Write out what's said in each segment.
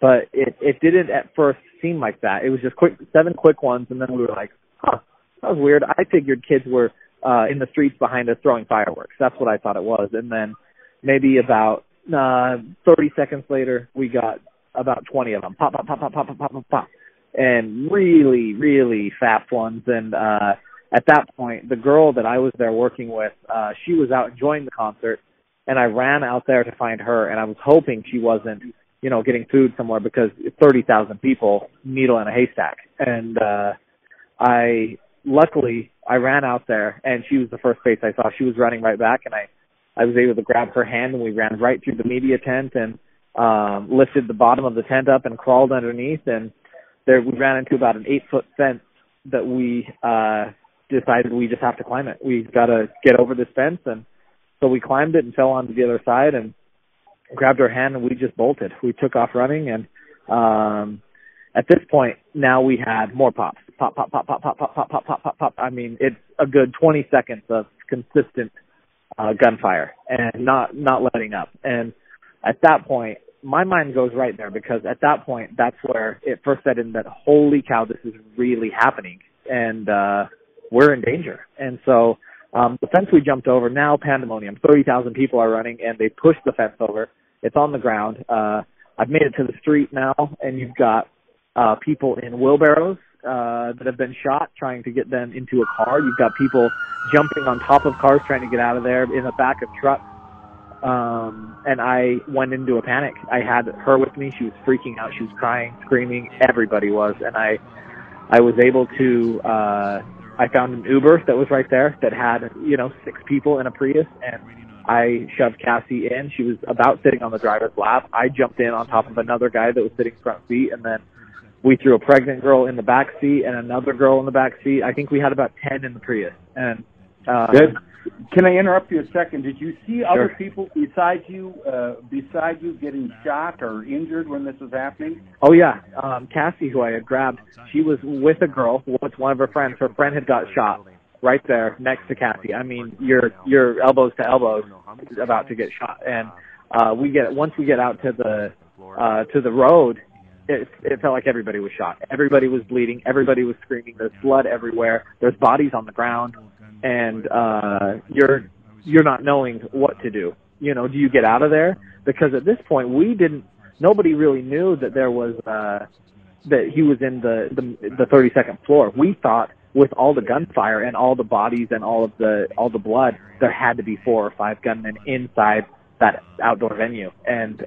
but it didn't at first seem like that. It was just 7 quick ones, and then we were like, huh, that was weird. I figured kids were in the streets behind us throwing fireworks. That's what I thought it was. And then maybe about 30 seconds later, we got about 20 of them. Pop, pop, pop, pop, pop, pop, pop, pop, pop. And really, really fast ones. And at that point, the girl that I was there working with, she was out enjoying the concert, and I ran out there to find her, and I was hoping she wasn't, getting food somewhere, because 30,000 people, needle in a haystack. And luckily, I ran out there, and she was the first face I saw. She was running right back, and I was able to grab her hand, and we ran right through the media tent and lifted the bottom of the tent up and crawled underneath, and there we ran into about an 8-foot fence that we decided we just have to climb it. We've got to get over this fence, and so we climbed it and fell onto the other side and grabbed her hand, and we just bolted. We took off running, and at this point, now we had more pops. Pop, pop, pop, pop, pop, pop, pop, pop, pop, pop, pop. I mean, it's a good 20 seconds of consistent gunfire and not letting up. And at that point, my mind goes right there, because at that point, that's where it first set in that, holy cow, this is really happening, and we're in danger. And so the fence we jumped over, now pandemonium. 30,000 people are running, and they pushed the fence over. It's on the ground. I've made it to the street now, and you've got people in wheelbarrows that have been shot trying to get them into a car. You've got people jumping on top of cars trying to get out of there, in the back of trucks. And I went into a panic. I had her with me. She was freaking out. She was crying, screaming. Everybody was. And I was able to, I found an Uber that was right there that had, 6 people in a Prius, and I shoved Cassie in. She was about sitting on the driver's lap. I jumped in on top of another guy that was sitting front seat, and then we threw a pregnant girl in the back seat and another girl in the back seat. I think we had about 10 in the Prius. And can I interrupt you a second? Did you see Sure. other people besides you getting shot or injured when this was happening? Oh, yeah. Cassie, who I had grabbed, she was with a girl, with one of her friends. Her friend had got shot right there next to Cassie. I mean, you're elbows to elbows about to get shot. And once we get out to the road, it felt like everybody was shot. Everybody was bleeding. Everybody was screaming. There's blood everywhere. There's bodies on the ground. And you're not knowing what to do. Do you get out of there? Because at this point, nobody really knew that there was that he was in the 32nd floor. We thought, with all the gunfire and all the bodies and all the blood, there had to be 4 or 5 gunmen inside that outdoor venue. And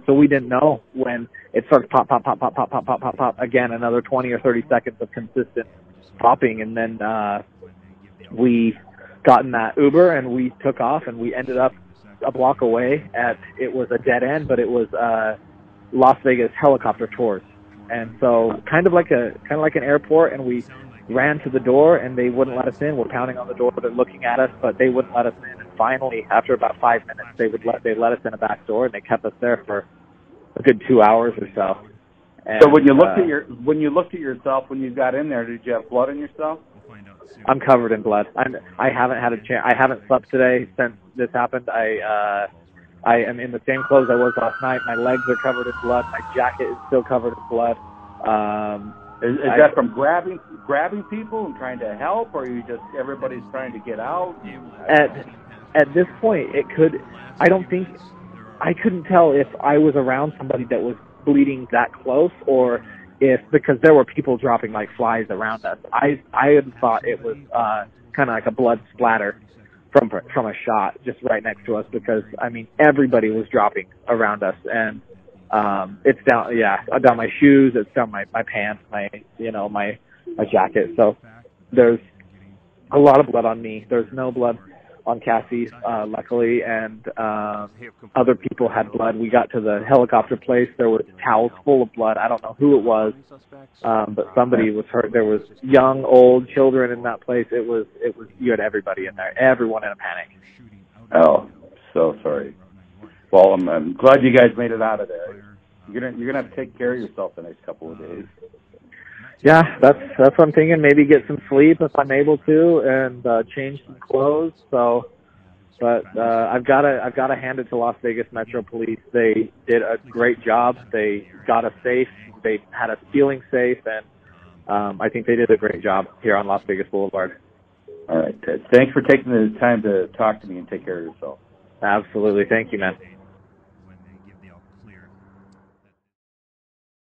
so we didn't know when it starts pop, pop, pop, pop, pop, pop, pop, pop, pop. Again, another 20 or 30 seconds of consistent popping, and then we got in that Uber and we took off, and we ended up a block away it was a dead end, but it was Las Vegas helicopter tours. And so kind of like an airport, and we ran to the door and they wouldn't let us in. We're pounding on the door, they're looking at us, but they wouldn't let us in. And finally, after about 5 minutes, they let us in a back door, and they kept us there for a good 2 hours or so. And, so when you looked at yourself when you got in there, did you have blood on yourself? I'm covered in blood. I haven't had a chance. I haven't slept today since this happened. I am in the same clothes I was last night. My legs are covered in blood. My jacket is still covered in blood. Is that from grabbing people and trying to help, or are you just everybody's trying to get out? At this point, I couldn't tell if I was around somebody that was bleeding that close, or because there were people dropping like flies around us. I had thought it was kind of like a blood splatter from a shot just right next to us, because I mean everybody was dropping around us, and it's down my shoes, it's down my pants, my jacket. So there's a lot of blood on me. There's no blood on Cassie, luckily, and other people had blood. We got to the helicopter place. There was towels full of blood. I don't know who it was, but somebody was hurt. There was young, old, children in that place. It was you had everybody in there, everyone in a panic. Oh, so sorry. Well, I'm glad you guys made it out of there. You're gonna have to take care of yourself the next couple of days. Yeah, that's what I'm thinking. Maybe get some sleep if I'm able to, and change some clothes. So But I've got to hand it to Las Vegas Metro Police. They did a great job. They got us safe. They had us feeling safe, and I think they did a great job here on Las Vegas Boulevard. All right, Ted. Thanks for taking the time to talk to me and take care of yourself. Absolutely. Thank you, man.